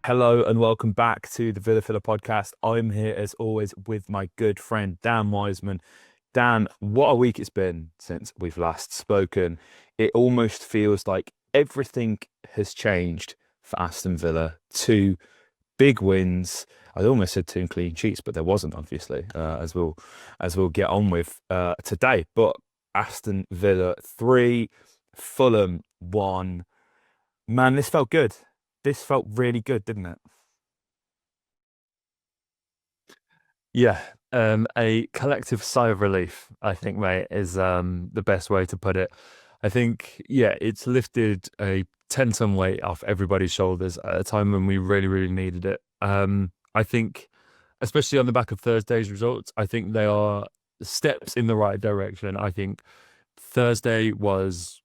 Hello and welcome back to the Villa podcast. I'm here as always with my good friend Dan Wiseman. Dan, what a week it's been since we've last spoken. It almost feels like everything has changed for Aston Villa. Two big wins. I almost said two clean sheets, but there wasn't, obviously, as we'll get on with today. But Aston Villa 3, Fulham 1. Man, this felt good. This felt really good, didn't it? Yeah, a collective sigh of relief, I think, mate, is the best way to put it. I think, yeah, it's lifted a 10-ton weight off everybody's shoulders at a time when we really, really needed it. I think, especially on the back of Thursday's results, I think they are steps in the right direction. I think Thursday was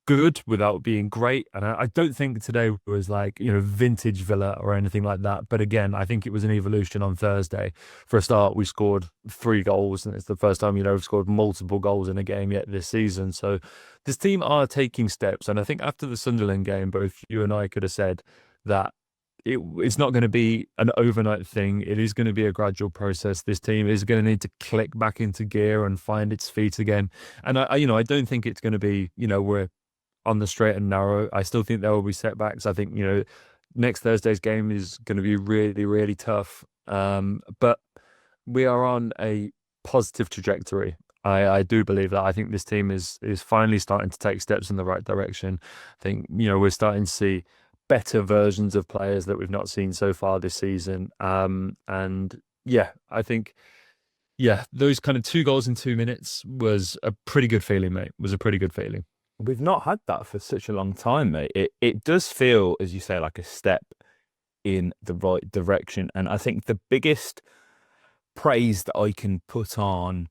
good without being great. And I don't think today was like, vintage Villa or anything like that. But again, I think it was an evolution on Thursday. For a start, we scored 3 goals, and it's the first time, we've scored multiple goals in a game yet this season. So this team are taking steps. And I think after the Sunderland game, both you and I could have said that it's not going to be an overnight thing. It is going to be a gradual process. This team is going to need to click back into gear and find its feet again. And I don't think it's going to be, we're on the straight and narrow. I still think there will be setbacks. I think, next Thursday's game is going to be really, really tough. But we are on a positive trajectory. I do believe that. I think this team is finally starting to take steps in the right direction. I think, we're starting to see better versions of players that we've not seen so far this season. And yeah, I think, yeah, those kind of 2 goals in 2 minutes was a pretty good feeling, mate. Was a pretty good feeling. We've not had that for such a long time, mate. It does feel, as you say, like a step in the right direction. And I think the biggest praise that I can put on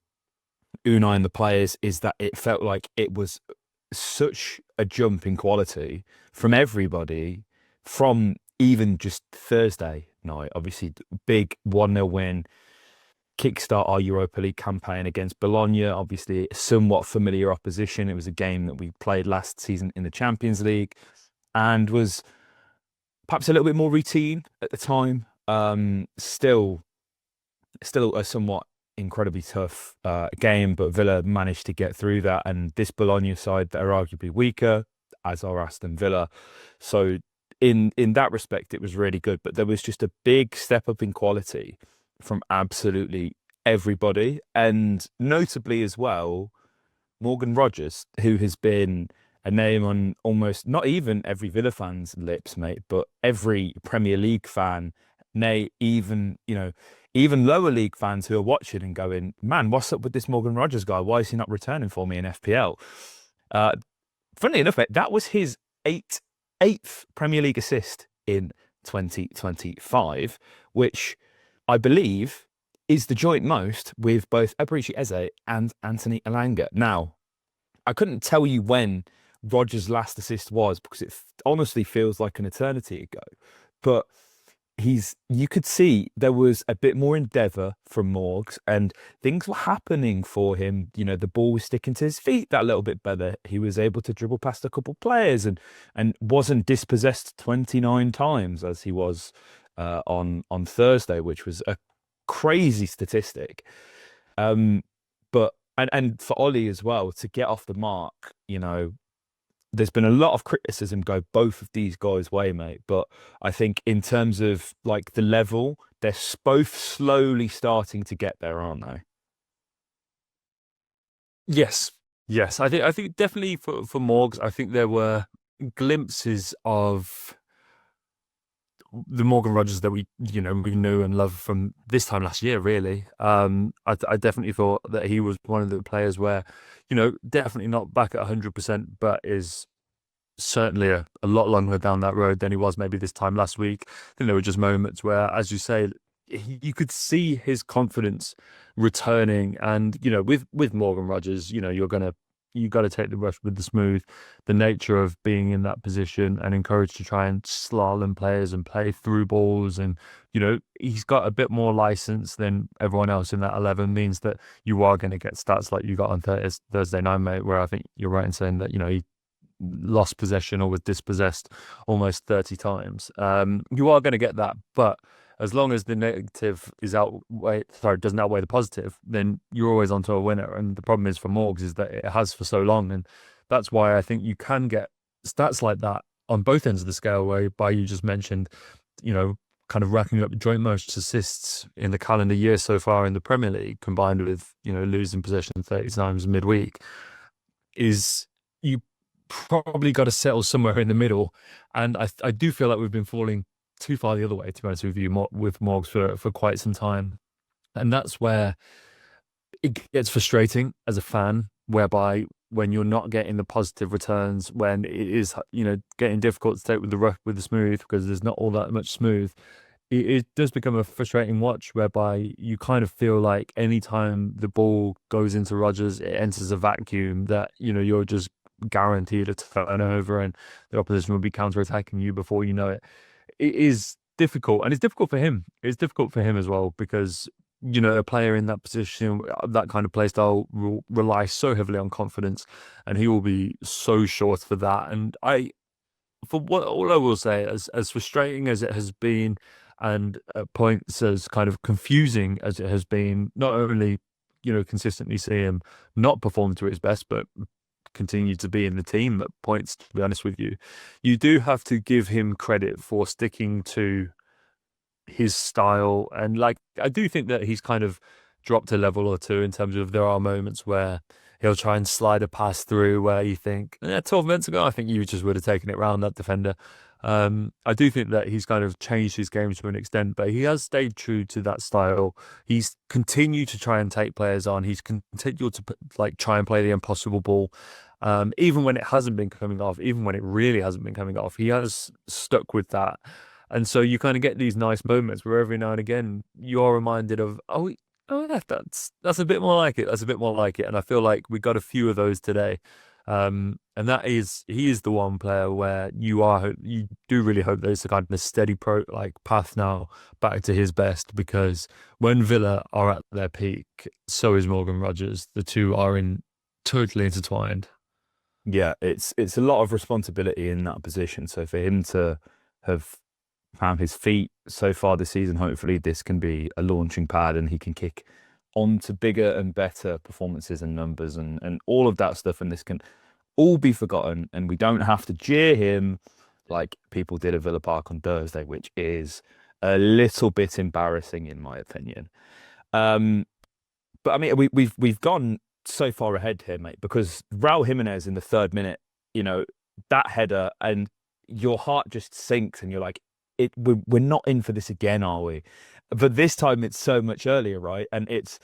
Unai and the players is that it felt like it was such a jump in quality from everybody, from even just Thursday night. Obviously, big 1-0 win, kickstart our Europa League campaign against Bologna. Obviously, somewhat familiar opposition. It was a game that we played last season in the Champions League and was perhaps a little bit more routine at the time. Still a somewhat incredibly tough game, but Villa managed to get through that. And this Bologna side that are arguably weaker, as are Aston Villa. So in that respect, it was really good. But there was just a big step up in quality from absolutely everybody, and notably as well, Morgan Rogers, who has been a name on almost not even every Villa fan's lips, mate, but every Premier League fan, nay, even even lower league fans who are watching and going, man, what's up with this Morgan Rogers guy? Why is he not returning for me in FPL? Uh, Funnily enough, mate, that was his eighth Premier League assist in 2025, which I believe is the joint most with both Eberechi Eze and Anthony Elanga. Now, I couldn't tell you when Rogers' last assist was because it honestly feels like an eternity ago. But you could see there was a bit more endeavour from Morgs and things were happening for him. The ball was sticking to his feet that little bit better. He was able to dribble past a couple players and wasn't dispossessed 29 times as he was on Thursday, which was a crazy statistic. But and for Ollie as well to get off the mark, there's been a lot of criticism go both of these guys' way, mate. But I think in terms of like the level, they're both slowly starting to get there, aren't they? Yes, yes. I think definitely for Morgs, I think there were glimpses of the Morgan Rogers that we knew and loved from this time last year. Really, I definitely thought that he was one of the players where, definitely not back at 100%, but is certainly a lot longer down that road than he was maybe this time last week. I think there were just moments where, as you say, you could see his confidence returning. And with Morgan Rogers, you got to take the rough with the smooth. The nature of being in that position and encouraged to try and slalom players and play through balls, and he's got a bit more license than everyone else in that 11 means that you are going to get stats like you got on Thursday night, mate. Where I think you're right in saying that he lost possession or was dispossessed almost 30 times. You are going to get that, but as long as the negative doesn't outweigh the positive, then you're always onto a winner. And the problem is for Morgs is that it has for so long, and that's why I think you can get stats like that on both ends of the scale, whereby you just mentioned, kind of racking up joint most assists in the calendar year so far in the Premier League, combined with, losing possession 30 times midweek, is you probably got to settle somewhere in the middle. And I do feel like we've been falling too far the other way, to be honest with you, with Morgs for quite some time. And that's where it gets frustrating as a fan, whereby when you're not getting the positive returns, when it is, getting difficult to take with the rough with the smooth, because there's not all that much smooth, it does become a frustrating watch, whereby you kind of feel like anytime the ball goes into Rodgers, it enters a vacuum that, you're just guaranteed a turnover and the opposition will be counter-attacking you before you know it. It is difficult, and it's difficult for him. It's difficult for him as well, because a player in that position, that kind of play style, will rely so heavily on confidence, and he will be so short for that. And all I will say, as frustrating as it has been, and at points as kind of confusing as it has been, not only consistently see him not perform to his best, but continue to be in the team at points, to be honest with you, you do have to give him credit for sticking to his style. And like, I do think that he's kind of dropped a level or two, in terms of there are moments where he'll try and slide a pass through where you think, 12 minutes ago, I think you just would have taken it round that defender. I do think that he's kind of changed his game to an extent, but he has stayed true to that style. He's continued to try and take players on. He's continued to try and play the impossible ball. Even when it hasn't been coming off, even when it really hasn't been coming off, he has stuck with that. And so you kind of get these nice moments where every now and again you're reminded of, oh, yeah, that's a bit more like it. That's a bit more like it. And I feel like we got a few of those today. And he is the one player where you do really hope there's a kind of steady path now back to his best, because when Villa are at their peak, so is Morgan Rodgers. The two are totally intertwined. Yeah, it's a lot of responsibility in that position. So for him to have found his feet so far this season, hopefully this can be a launching pad and he can kick on to bigger and better performances and numbers and all of that stuff, and this can all be forgotten and we don't have to jeer him like people did at Villa Park on Thursday, which is a little bit embarrassing in my opinion. But I mean, we've gone so far ahead here, mate, because Raul Jimenez in the 3rd minute, that header, and your heart just sinks and you're like, we're not in for this again, are we? But this time it's so much earlier, right? And it's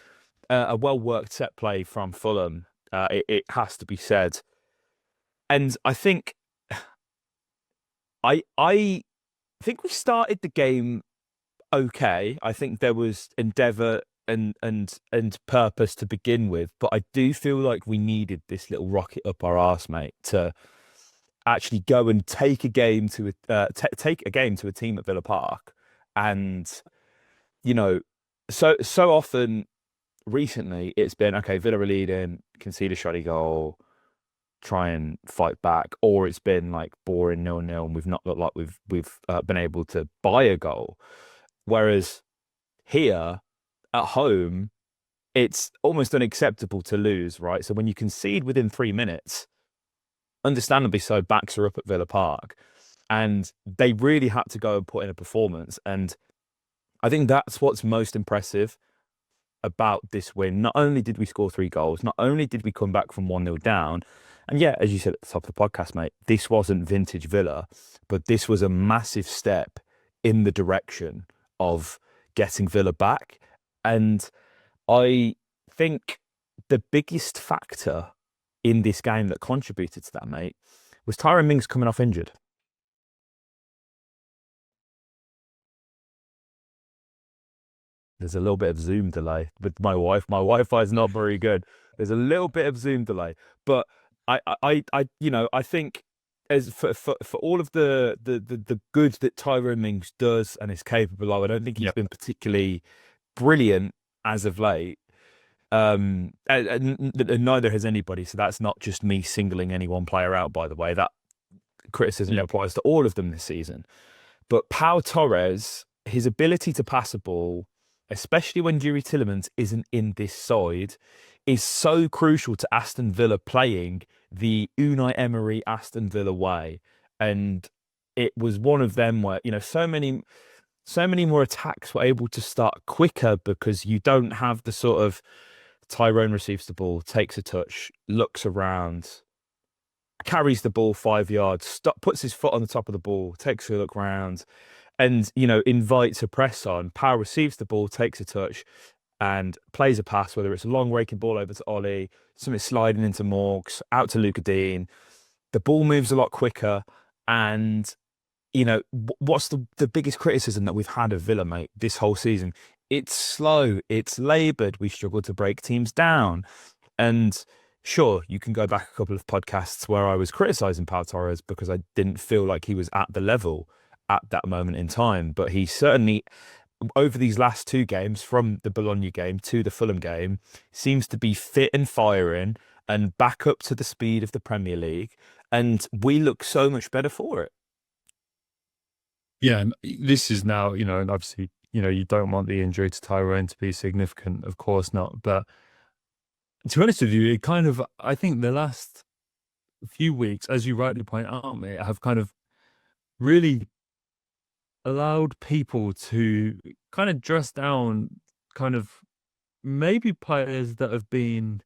a well-worked set play from Fulham. It has to be said. And I think I think we started the game okay. I think there was endeavour and purpose to begin with, but I do feel like we needed this little rocket up our arse, mate, to actually go and take a game to a team at Villa Park. And so often recently it's been, okay, Villa are leading, concede a shoddy goal, try and fight back, or it's been like boring 0-0 and we've not looked like we've been able to buy a goal. Whereas here at home, it's almost unacceptable to lose, right? So when you concede within 3 minutes, understandably so, backs are up at Villa Park, and they really had to go and put in a performance. And I think that's what's most impressive about this win. Not only did we score 3 goals, not only did we come back from 1-0 down, and yeah, as you said at the top of the podcast, mate, this wasn't vintage Villa, but this was a massive step in the direction of getting Villa back. And I think the biggest factor in this game that contributed to that, mate, was Tyrone Mings coming off injured. There's a little bit of Zoom delay with my wife. My Wi-Fi is not very good. There's a little bit of Zoom delay, but I think as for all of the good that Tyrone Mings does and is capable of, I don't think he's been particularly brilliant as of late. And neither has anybody. So that's not just me singling any one player out, by the way. That criticism that applies to all of them this season. But Pau Torres, his ability to pass a ball, especially when Yuri Tillemans isn't in this side, is so crucial to Aston Villa playing the Unai Emery Aston Villa way. And it was one of them where, so many more attacks were able to start quicker because you don't have the sort of Tyrone receives the ball, takes a touch, looks around, carries the ball 5 yards, puts his foot on the top of the ball, takes a look round, and invites a press on. Power receives the ball, takes a touch, and plays a pass, whether it's a long raking ball over to Ollie, something sliding into Morgs, out to Luca Dean. The ball moves a lot quicker, and what's the biggest criticism that we've had of Villa, mate, this whole season? It's slow, it's laboured. We struggle to break teams down, and sure, you can go back a couple of podcasts where I was criticising Pau Torres because I didn't feel like he was at the level at that moment in time. But he certainly, over these last two games, from the Bologna game to the Fulham game, seems to be fit and firing and back up to the speed of the Premier League. And we look so much better for it. Yeah, and this is now, and obviously, you don't want the injury to Tyrone to be significant, of course not. But to be honest with you, I think the last few weeks, as you rightly point out, mate, have kind of really allowed people to kind of dress down kind of maybe players that have been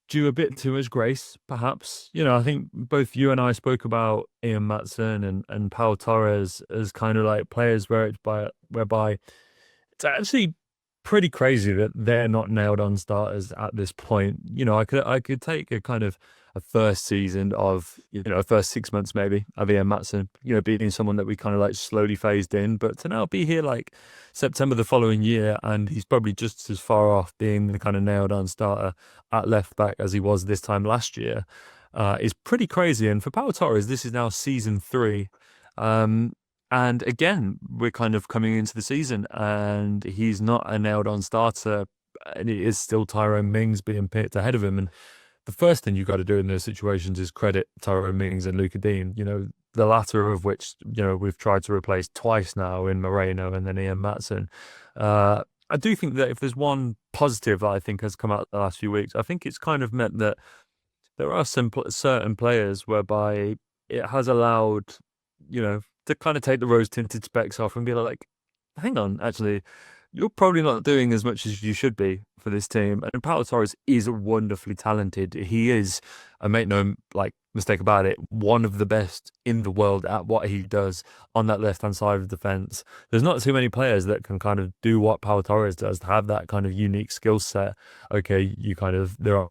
due a bit too much grace, perhaps. I think both you and I spoke about Ian Maatsen and Pau Torres as kind of like players whereby it's actually pretty crazy that they're not nailed on starters at this point. I could take a kind of a first season of, first 6 months maybe of Ian Maatsen, being someone that we kind of like slowly phased in, but to now be here like September the following year, and he's probably just as far off being the kind of nailed on starter at left back as he was this time last year, is pretty crazy. And for Pau Torres, this is now season 3. And again, we're kind of coming into the season and he's not a nailed on starter, and it is still Tyrone Mings being picked ahead of him. And the first thing you've got to do in those situations is credit Tyrone Mings and Luca Dean, the latter of which, we've tried to replace twice now in Moreno and then Ian Maatsen. I do think that if there's one positive that I think has come out the last few weeks, I think it's kind of meant that there are some certain players whereby it has allowed, to kind of take the rose-tinted specs off and be like, hang on, actually, you're probably not doing as much as you should be for this team. And Pau Torres is wonderfully talented. He is, I make no mistake about it, one of the best in the world at what he does on that left-hand side of the fence. There's not too many players that can kind of do what Pau Torres does, to have that kind of unique skill set. Okay, there are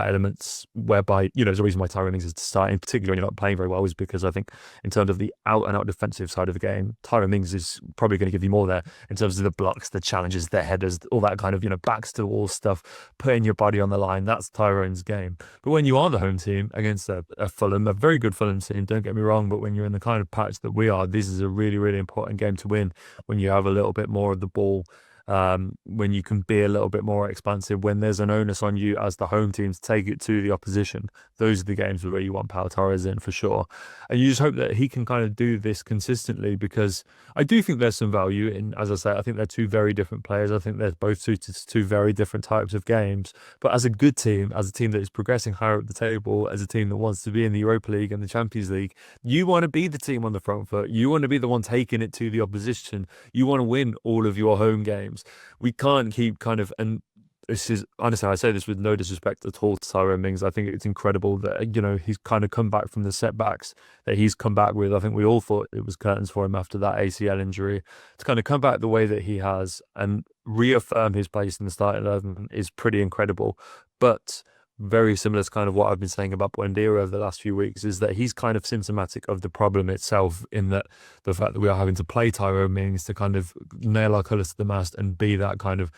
elements whereby, there's a reason why Tyrone Mings is starting, particularly when you're not playing very well, is because I think in terms of the out-and-out defensive side of the game, Tyrone Mings is probably going to give you more there in terms of the blocks, the challenges, the headers, all that kind of, backs to the wall stuff, putting your body on the line. That's Tyrone's game. But when you are the home team against a Fulham, a very good Fulham team, don't get me wrong, but when you're in the kind of patch that we are, this is a really, really important game to win when you have a little bit more of the ball. When you can be a little bit more expansive, when there's an onus on you as the home team to take it to the opposition. Those are the games where you want Pau Torres in for sure. And you just hope that he can kind of do this consistently, because I do think there's some value in, as I say, I think they're two very different players. I think they're both suited to two very different types of games. But as a good team, as a team that is progressing higher up the table, as a team that wants to be in the Europa League and the Champions League, you want to be the team on the front foot. You want to be the one taking it to the opposition. You want to win all of your home games. We can't keep kind of, and this is, honestly, I say this with no disrespect at all to Tyrone Mings. I think it's incredible that, he's kind of come back from the setbacks that he's come back with. I think we all thought it was curtains for him after that ACL injury. To kind of come back the way that he has and reaffirm his place in the starting 11 is pretty incredible. But very similar to kind of what I've been saying about Buendia over the last few weeks, is that he's kind of symptomatic of the problem itself, in that the fact that we are having to play Tyrone Mings to kind of nail our colours to the mast and be that kind of,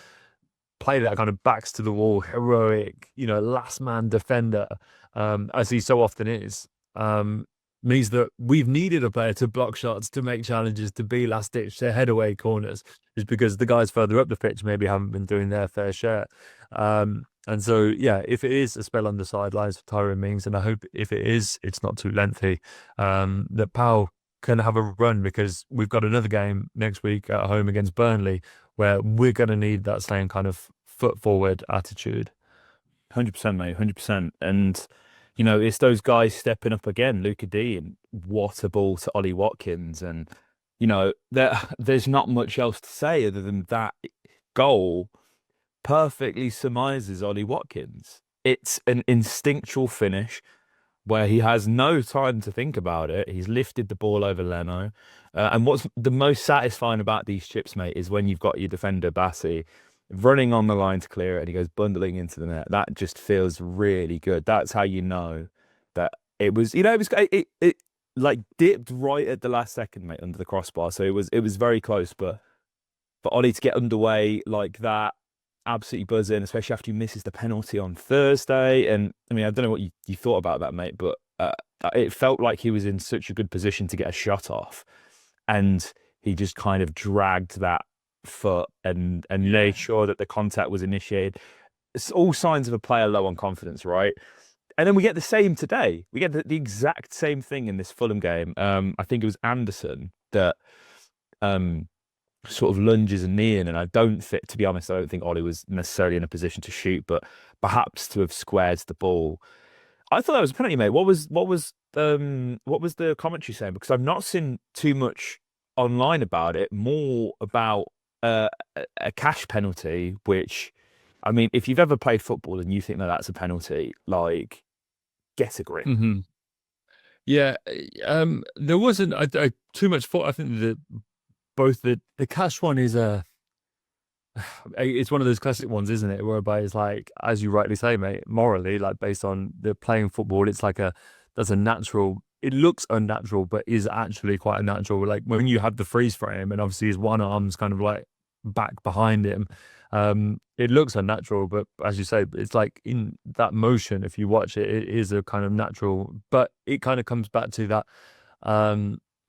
play that kind of backs to the wall, heroic, last man defender, as he so often is, means that we've needed a player to block shots, to make challenges, to be last ditch, to head away corners, is because the guys further up the pitch maybe haven't been doing their fair share. And so, yeah, if it is a spell on the sidelines for Tyrone Mings, and I hope if it is, it's not too lengthy, that Powell can have a run, because we've got another game next week at home against Burnley where we're going to need that same kind of foot forward attitude. 100%, mate, 100%. And, it's those guys stepping up again, Luca D, and what a ball to Ollie Watkins. And, there's not much else to say other than that goal perfectly surmises Ollie Watkins. It's an instinctual finish where he has no time to think about it. He's lifted the ball over Leno. And what's the most satisfying about these chips, mate, is when you've got your defender, Bassi, running on the line to clear it and he goes bundling into the net. That just feels really good. That's how you know that it was, it like dipped right at the last second, mate, under the crossbar. So it was very close, but for Ollie to get underway like that, absolutely buzzing, especially after he misses the penalty on Thursday. And I mean, I don't know what you thought about that, mate, but it felt like he was in such a good position to get a shot off. And he just kind of dragged that foot and made sure that the contact was initiated. It's all signs of a player low on confidence, right? And then we get the same today. We get the exact same thing in this Fulham game. I think it was Anderson that sort of lunges a knee in, and to be honest, I don't think Ollie was necessarily in a position to shoot, but perhaps to have squared the ball. I thought that was a penalty, mate. What was the commentary saying? Because I've not seen too much online about it, more about a cash penalty, which, I mean, if you've ever played football and you think that that's a penalty, like, get a grip. Mm-hmm. Yeah, there wasn't too much thought. I think that both the cash one is it's one of those classic ones, isn't it? Whereby it's like, as you rightly say, mate, morally, like based on the playing football, it's like that's a natural. It looks unnatural, but is actually quite a natural. Like when you have the freeze frame, and obviously his one arm's kind of like back behind him, it looks unnatural. But as you say, it's like in that motion, if you watch it, it is a kind of natural. But it kind of comes back to that.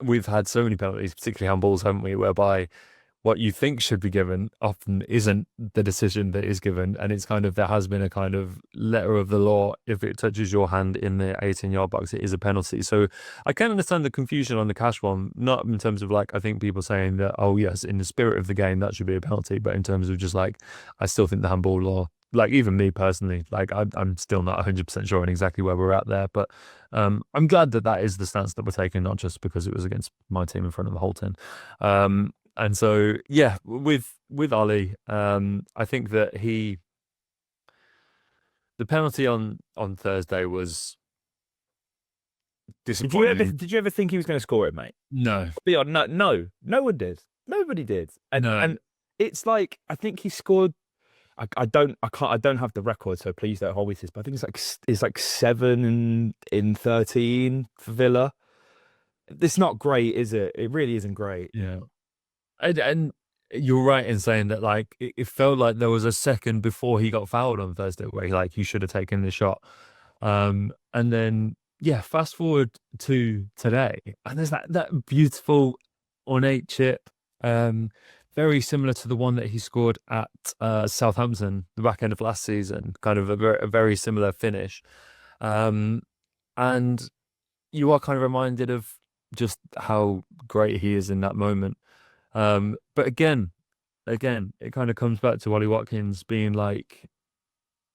We've had so many penalties, particularly handballs, haven't we, whereby what you think should be given often isn't the decision that is given. And it's kind of, there has been a kind of letter of the law. If it touches your hand in the 18-yard box, it is a penalty. So I can understand the confusion on the cash one, not in terms of like, I think people saying that, oh yes, in the spirit of the game, that should be a penalty. But in terms of just like, I still think the handball law, like even me personally, like I'm still not 100% sure on exactly where we're at there. But I'm glad that is the stance that we're taking, not just because it was against my team in front of the Holte. And so, yeah, with Ollie, I think that the penalty on Thursday was disappointing. Did you ever think he was going to score it, mate? No, No one did. Nobody did. And no. and it's like, I think he scored. I don't have the record, so please don't hold me to this. But I think it's like 7 in 13 for Villa. It's not great, is it? It really isn't great. Yeah. And you're right in saying that, like, it felt like there was a second before he got fouled on Thursday where he should have taken the shot. And then, yeah, fast forward to today, and there's that beautiful ornate chip, very similar to the one that he scored at Southampton, the back end of last season, kind of a very similar finish. And you are kind of reminded of just how great he is in that moment. But again, it kind of comes back to Ollie Watkins being like,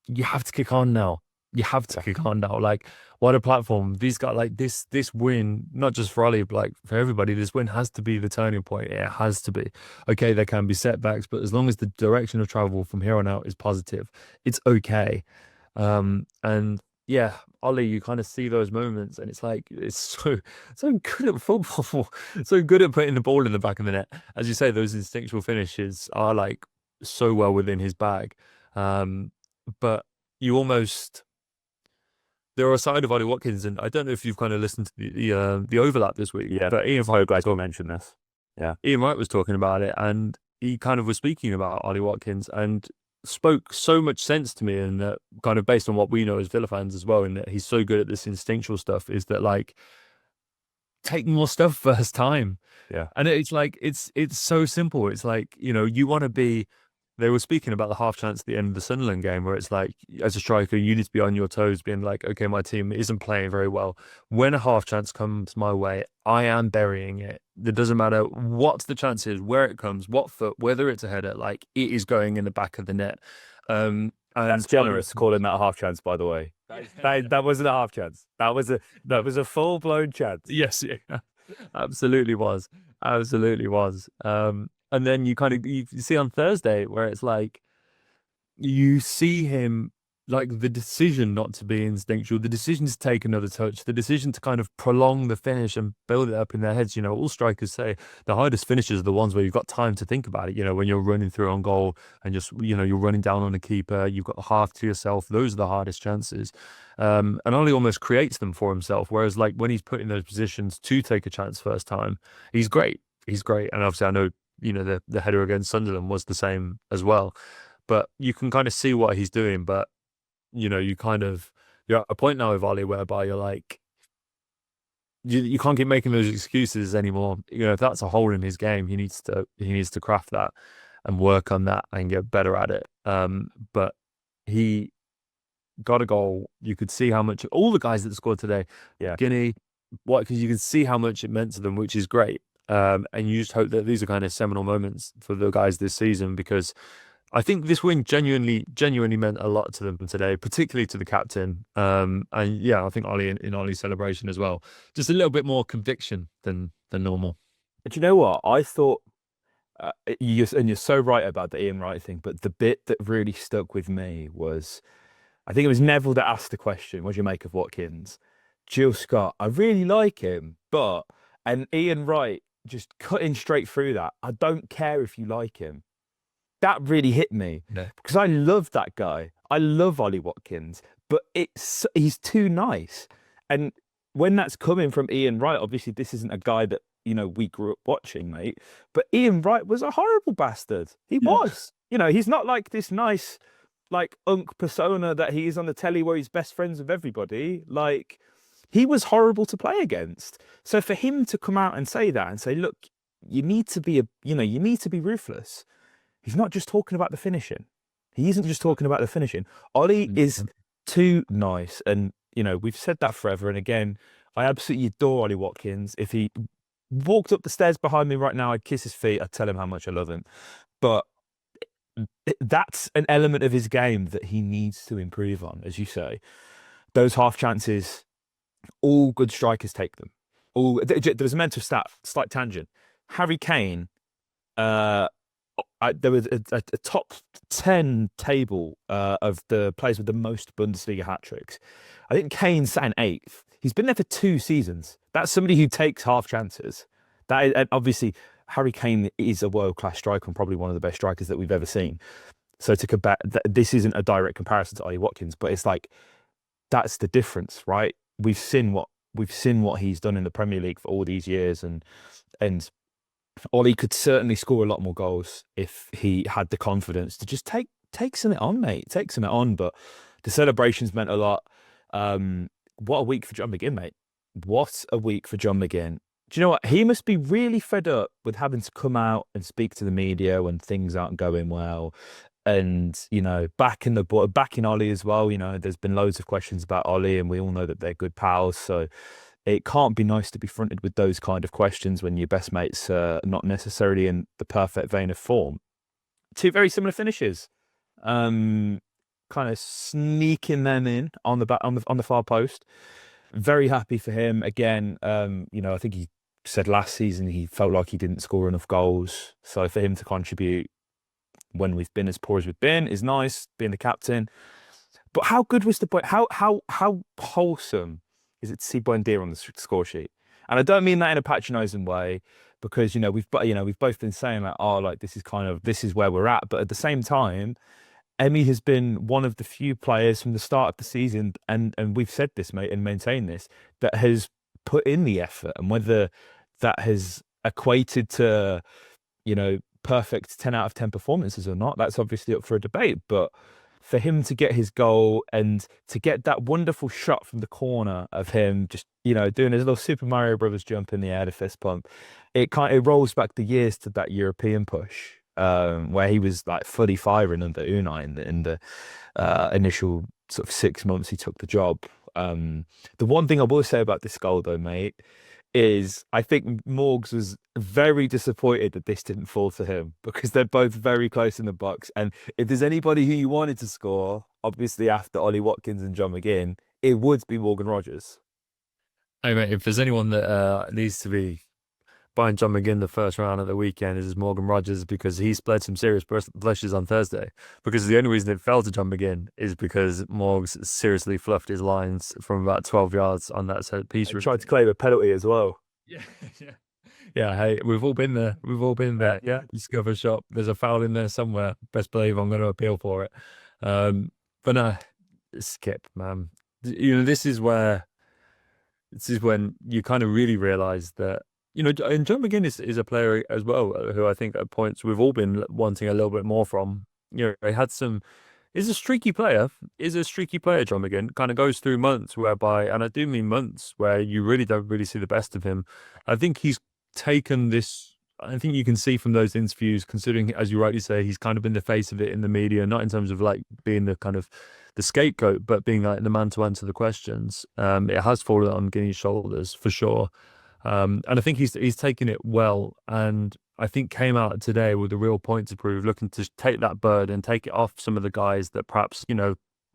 you have to kick on now. You have to kick on now. Like, what a platform. These got like this win, not just for Ollie, but like for everybody, this win has to be the turning point. It has to be. Okay, there can be setbacks, but as long as the direction of travel from here on out is positive, it's okay. And yeah, Ollie, you kind of see those moments, and it's like, it's so good at football, so good at putting the ball in the back of the net. As you say, those instinctual finishes are like so well within his bag. But you almost, there are a side of Ollie Watkins, and I don't know if you've kind of listened to the overlap this week. Yeah, but Ian I'll mention this. Yeah, Ian Wright was talking about it, and he kind of was speaking about Ollie Watkins and spoke so much sense to me, and that kind of based on what we know as Villa fans as well, in that he's so good at this instinctual stuff, is that like, take more stuff first time. yeah. And it's like, it's so simple. It's like, you want to be they were speaking about the half chance at the end of the Sunderland game, where it's like, as a striker, you need to be on your toes, being like, okay, my team isn't playing very well. When a half chance comes my way, I am burying it. It doesn't matter what the chance is, where it comes, what foot, whether it's a header, like it is going in the back of the net. That's generous calling that a half chance, by the way. That wasn't a half chance. That was a full blown chance. Yes, yeah, absolutely was. Absolutely was. And then you see on Thursday where it's like you see him, like the decision not to be instinctual, the decision to take another touch, the decision to kind of prolong the finish and build it up in their heads. You know, all strikers say the hardest finishes are the ones where you've got time to think about it. You know, when you're running through on goal and just, you know, you're running down on a keeper, you've got half to yourself. Those are the hardest chances. And Ollie almost creates them for himself. Whereas like when he's put in those positions to take a chance first time, he's great. He's great. And obviously I know, you know, the header against Sunderland was the same as well. But you can kind of see what he's doing. But, you know, you're at a point now with Ollie whereby you're like, you can't keep making those excuses anymore. You know, if that's a hole in his game, he needs to craft that and work on that and get better at it. But he got a goal. You could see how much all the guys that scored today, Guinea, because you can see how much it meant to them, which is great. And you just hope that these are kind of seminal moments for the guys this season, because I think this win genuinely meant a lot to them today, particularly to the captain. And yeah, I think Ollie in Ollie's celebration as well, just a little bit more conviction than normal. Do you know what I thought? You're so right about the Ian Wright thing, but the bit that really stuck with me was, I think it was Neville that asked the question, "What do you make of Watkins?" Jill Scott, I really like him, and Ian Wright just cutting straight through that. I don't care if you like him. That really hit me because I love that guy. I love Ollie Watkins, but he's too nice. And when that's coming from Ian Wright, obviously this isn't a guy that, you know, we grew up watching, mate. But Ian Wright was a horrible bastard. He was. You know, he's not like this nice, like unk persona that he is on the telly where he's best friends with everybody. Like, he was horrible to play against. So for him to come out and say that and say, look, you need to be ruthless. He's not just talking about the finishing. He isn't just talking about the finishing. Ollie is too nice. And, you know, we've said that forever. And again, I absolutely adore Ollie Watkins. If he walked up the stairs behind me right now, I'd kiss his feet. I'd tell him how much I love him. But that's an element of his game that he needs to improve on, as you say. Those half chances, all good strikers take them. There was a mental slight tangent. Harry Kane, there was a top 10 table of the players with the most Bundesliga hat-tricks. I think Kane sat in 8th. He's been there for 2 seasons. That's somebody who takes half chances. That is, and obviously, Harry Kane is a world-class striker and probably one of the best strikers that we've ever seen. So to compare, this isn't a direct comparison to Ollie Watkins, but it's like, that's the difference, right? We've seen what he's done in the Premier League for all these years, and Ollie could certainly score a lot more goals if he had the confidence to just take something on, mate. Take something on. But the celebrations meant a lot. What a week for John McGinn, mate. What a week for John McGinn. Do you know what? He must be really fed up with having to come out and speak to the media when things aren't going well. And, you know, back in Ollie as well, you know, there's been loads of questions about Ollie, and we all know that they're good pals. So it can't be nice to be fronted with those kind of questions when your best mates are not necessarily in the perfect vein of form. 2 very similar finishes, kind of sneaking them in on the far post. Very happy for him again. You know, I think he said last season he felt like he didn't score enough goals. So for him to contribute when we've been as poor as we've been is nice, being the captain. But how good was the point? How wholesome is it to see Buendia on the score sheet? And I don't mean that in a patronising way, because we've both been saying that, oh, like this is where we're at. But at the same time, Emmy has been one of the few players from the start of the season, and we've said this, mate, and maintain this, that has put in the effort. And whether that has equated to, perfect 10 out of 10 performances or not, that's obviously up for a debate. But for him to get his goal and to get that wonderful shot from the corner of him just, doing his little Super Mario Brothers jump in the air, the fist pump, it rolls back the years to that European push. where he was like fully firing under Unai in the initial sort of 6 months he took the job. The one thing I will say about this goal, though, mate, is I think Morgs was very disappointed that this didn't fall to him because they're both very close in the box. And if there's anybody who you wanted to score, obviously after Ollie Watkins and John McGinn, it would be Morgan Rogers. Hey, mate, if there's anyone that needs to be buying John McGinn the first round of the weekend is Morgan Rogers because he bled some serious blushes on Thursday. Because the only reason it fell to John McGinn is because Morgs seriously fluffed his lines from about 12 yards on that set piece. He tried to claim a penalty as well. Yeah, yeah. Yeah, hey, we've all been there. We've all been there. Yeah, you discover a shop. There's a foul in there somewhere. Best believe I'm going to appeal for it. But no, skip, man. This is when you kind of really realize that, and John McGinn is a player as well who I think at points we've all been wanting a little bit more from. He had some. Is a streaky player. John McGinn kind of goes through months whereby, and I do mean months where you really don't really see the best of him. I think he's taken this. I think you can see from those interviews, considering, as you rightly say, he's kind of been the face of it in the media, not in terms of like being the kind of the scapegoat, but being like the man to answer the questions. It has fallen on Guinea's shoulders for sure. And I think he's taken it well, and I think came out today with a real point to prove, looking to take that bird and take it off some of the guys that perhaps,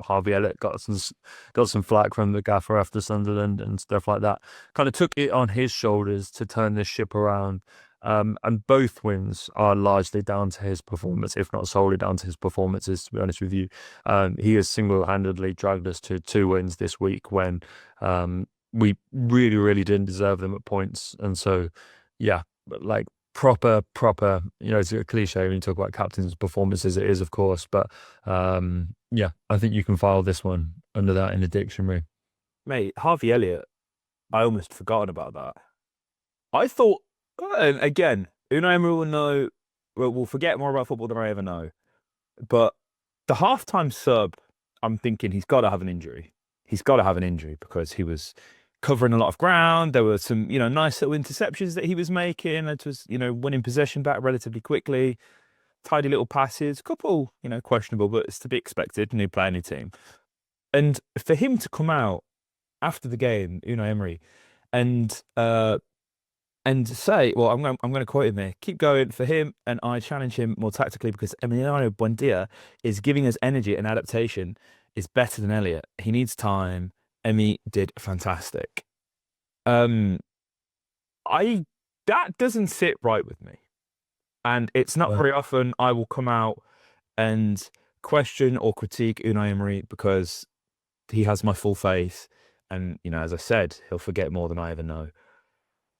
Harvey Elliott got some flack from the gaffer after Sunderland and stuff like that. Kind of took it on his shoulders to turn this ship around. And both wins are largely down to his performance, if not solely down to his performances, to be honest with you. He has single-handedly dragged us to 2 wins this week when we really, really didn't deserve them at points. And so, yeah, like proper, it's a cliche when you talk about captain's performances, it is, of course. But yeah, I think you can file this one under that in the dictionary. Mate, Harvey Elliott, I almost forgotten about that. I thought, and again, Unai Emery will know, will forget more about football than I ever know. But the halftime sub, I'm thinking he's got to have an injury. He's got to have an injury because he was covering a lot of ground. There were some, nice little interceptions that he was making. It was, winning possession back relatively quickly. Tidy little passes, couple, questionable, but it's to be expected. New player, new team. And for him to come out after the game, Unai Emery, and say, well, I'm going to quote him here. Keep going for him, and I challenge him more tactically because Mcginn and Buendia is giving us energy and adaptation. Is better than Elliott. He needs time. Emmy did fantastic. That doesn't sit right with me, and it's not very often I will come out and question or critique Unai Emery because he has my full faith, and as I said, he'll forget more than I ever know.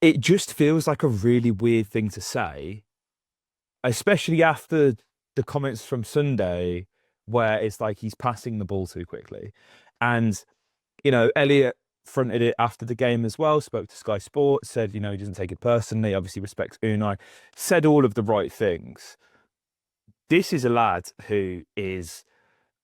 It just feels like a really weird thing to say, especially after the comments from Sunday, where it's like he's passing the ball too quickly. And, Elliot fronted it after the game as well, spoke to Sky Sports, said, he doesn't take it personally, obviously respects Unai, said all of the right things. This is a lad who is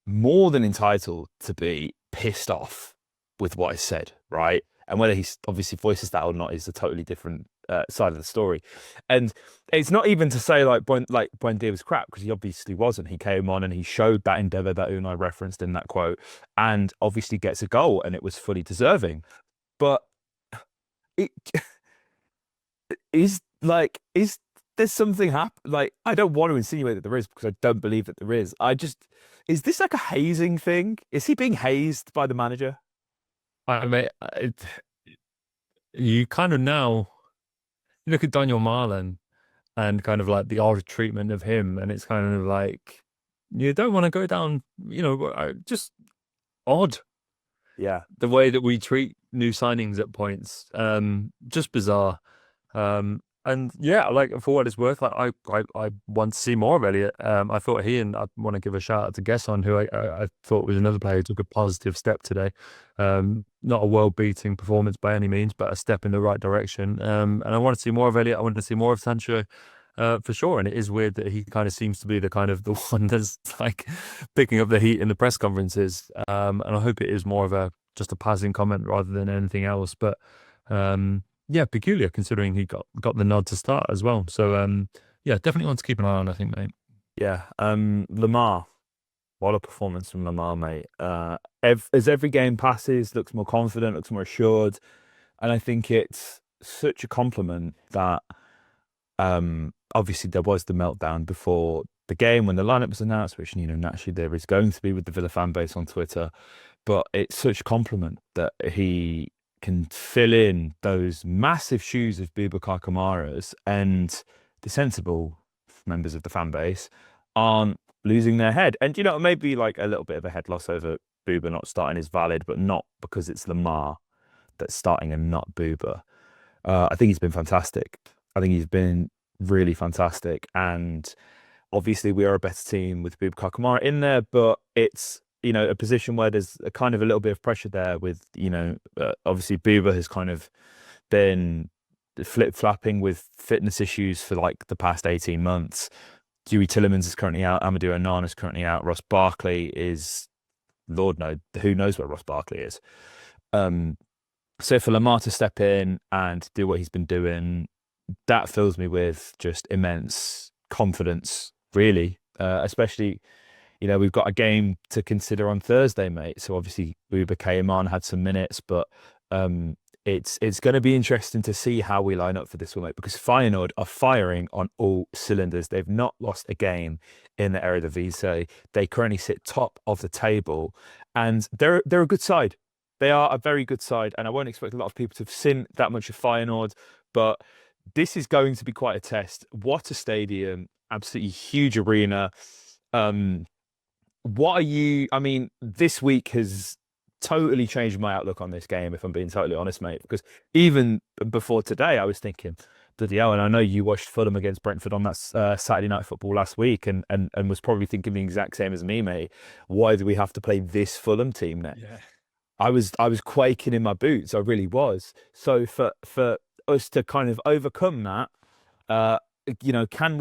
more than entitled to be pissed off with what I said, right? And whether he obviously voices that or not is a totally different side of the story. And it's not even to say like Buendia was crap, because he obviously wasn't. He came on and he showed that endeavour that Unai referenced in that quote, and obviously gets a goal, and it was fully deserving. But it is there's something happen? Like, I don't want to insinuate that there is, because I don't believe that there is. Is this like a hazing thing? Is he being hazed by the manager? I mean, you kind of now look at Daniel Marlon and kind of like the odd treatment of him, and it's kind of like you don't want to go down, just odd. Yeah, the way that we treat new signings at points, just bizarre. And yeah, like for what it's worth, like I want to see more of Elliott. I thought I want to give a shout out to Gesson, who I thought was another player who took a positive step today. Not a world-beating performance by any means, but a step in the right direction. And I want to see more of Elliott. I want to see more of Sancho, for sure. And it is weird that he kind of seems to be the one that's like picking up the heat in the press conferences. And I hope it is more of just a passing comment rather than anything else. But yeah, peculiar considering he got the nod to start as well. So yeah, definitely one to keep an eye on, I think, mate. Yeah. Lamar. What a performance from Lamar, mate. As every game passes, looks more confident, looks more assured. And I think it's such a compliment that obviously there was the meltdown before the game when the lineup was announced, which, naturally there is going to be with the Villa fan base on Twitter. But it's such a compliment that he can fill in those massive shoes of Boubacar Kamara's, and the sensible members of the fan base aren't losing their head. And maybe like a little bit of a head loss over Bouba not starting is valid, but not because it's Lamar that's starting and not Bouba. I think he's been fantastic. I think he's been really fantastic. And obviously, we are a better team with Boubacar Kamara in there, but it's a position where there's a kind of a little bit of pressure there. With obviously Bouba has kind of been flip-flapping with fitness issues for like the past 18 months. Dewey Tillemans is currently out. Amadou Onana is currently out. Ross Barkley is, Lord knows, who knows where Ross Barkley is. So for Lamar to step in and do what he's been doing, that fills me with just immense confidence, really. Especially, we've got a game to consider on Thursday, mate. So obviously Bouba came on, had some minutes, but it's going to be interesting to see how we line up for this one, mate, because Feyenoord are firing on all cylinders. They've not lost a game in the Eredivisie. They currently sit top of the table, and they're a good side. They are a very good side, and I won't expect a lot of people to have seen that much of Feyenoord, but this is going to be quite a test. What a stadium, absolutely huge arena. I mean, this week has totally changed my outlook on this game, if I'm being totally honest, mate, because even before today, I was thinking, bloody hell, and I know you watched Fulham against Brentford on that Saturday Night Football last week, and was probably thinking the exact same as me, mate. Why do we have to play this Fulham team next? Yeah. I was quaking in my boots. I really was. So for us to kind of overcome that, can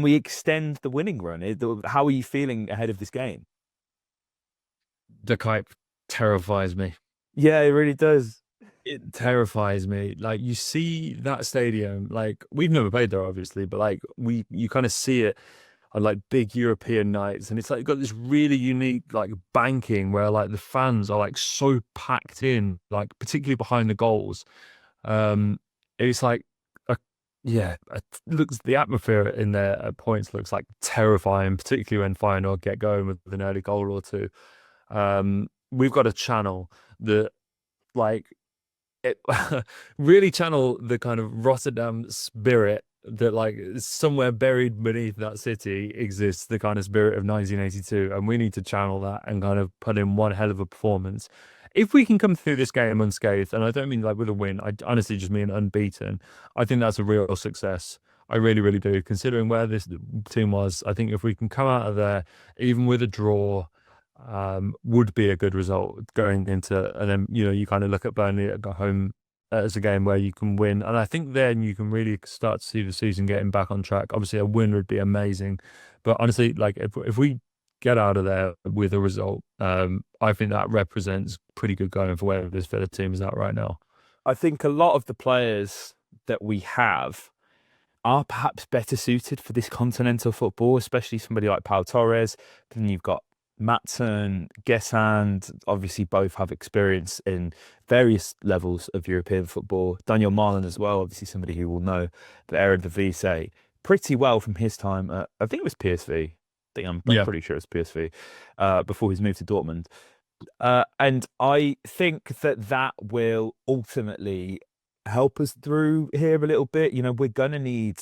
we extend the winning run? How are you feeling ahead of this game? The Kite terrifies me. Yeah, it really does. It terrifies me. Like, you see that stadium, like, we've never played there, obviously, but like you kind of see it on like big European nights, and it's like got this really unique like banking where like the fans are like so packed in, like particularly behind the goals. It's like it looks, the atmosphere in there at points looks like terrifying, particularly when Feyenoord get going with an early goal or two. We've got a channel that like it really channel the kind of Rotterdam spirit that like somewhere buried beneath that city exists, the kind of spirit of 1982, and we need to channel that and kind of put in one hell of a performance. If we can come through this game unscathed, and I don't mean like with a win, I honestly just mean unbeaten, I think that's a real success. I really, really do. Considering where this team was, I think if we can come out of there, even with a draw, would be a good result going into, and then you kind of look at Burnley at home as a game where you can win, and I think then you can really start to see the season getting back on track. Obviously, a win would be amazing, but honestly, like if we get out of there with a result, I think that represents pretty good going for where this Villa team is at right now. I think a lot of the players that we have are perhaps better suited for this continental football, especially somebody like Pau Torres. Then you've got Matson, Gesand, obviously both have experience in various levels of European football. Daniel Marlin as well, obviously somebody who will know the Eredivisie pretty well from his time at, I think it was PSV. I'm pretty sure it's PSV, before he's moved to Dortmund. And I think that will ultimately help us through here a little bit. We're going to need,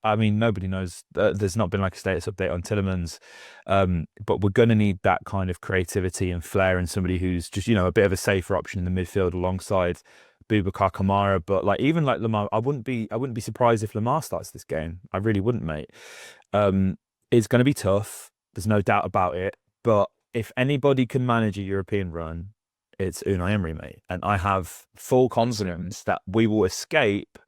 I mean, nobody knows. There's not been like a status update on Tillemans, but we're going to need that kind of creativity and flair and somebody who's just, a bit of a safer option in the midfield alongside Boubacar Kamara. But like even like Lamar, I wouldn't be surprised if Lamar starts this game. I really wouldn't, mate. It's going to be tough. There's no doubt about it. But if anybody can manage a European run, it's Unai Emery, mate. And I have full confidence that we will escape,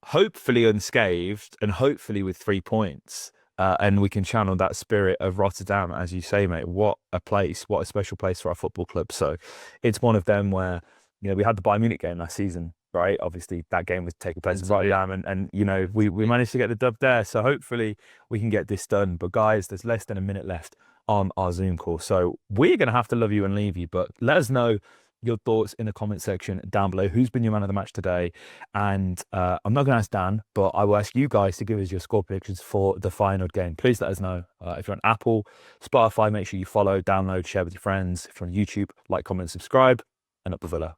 hopefully unscathed and hopefully with 3 points. And we can channel that spirit of Rotterdam, as you say, mate. What a place, what a special place for our football club. So it's one of them where, we had the Bayern Munich game last season right? Obviously, that game was taking place in Indeed. Rotterdam, and you know, we managed to get the dub there. So hopefully we can get this done. But guys, there's less than a minute left on our Zoom call, so we're gonna have to love you and leave you. But let us know your thoughts in the comment section down below. Who's been your man of the match today? And I'm not going to ask Dan, but I will ask you guys to give us your score predictions for the Feyenoord game. Please let us know. If you're on Apple, Spotify, make sure you follow, download, share with your friends. If you're on YouTube, like, comment, subscribe, and up the Villa.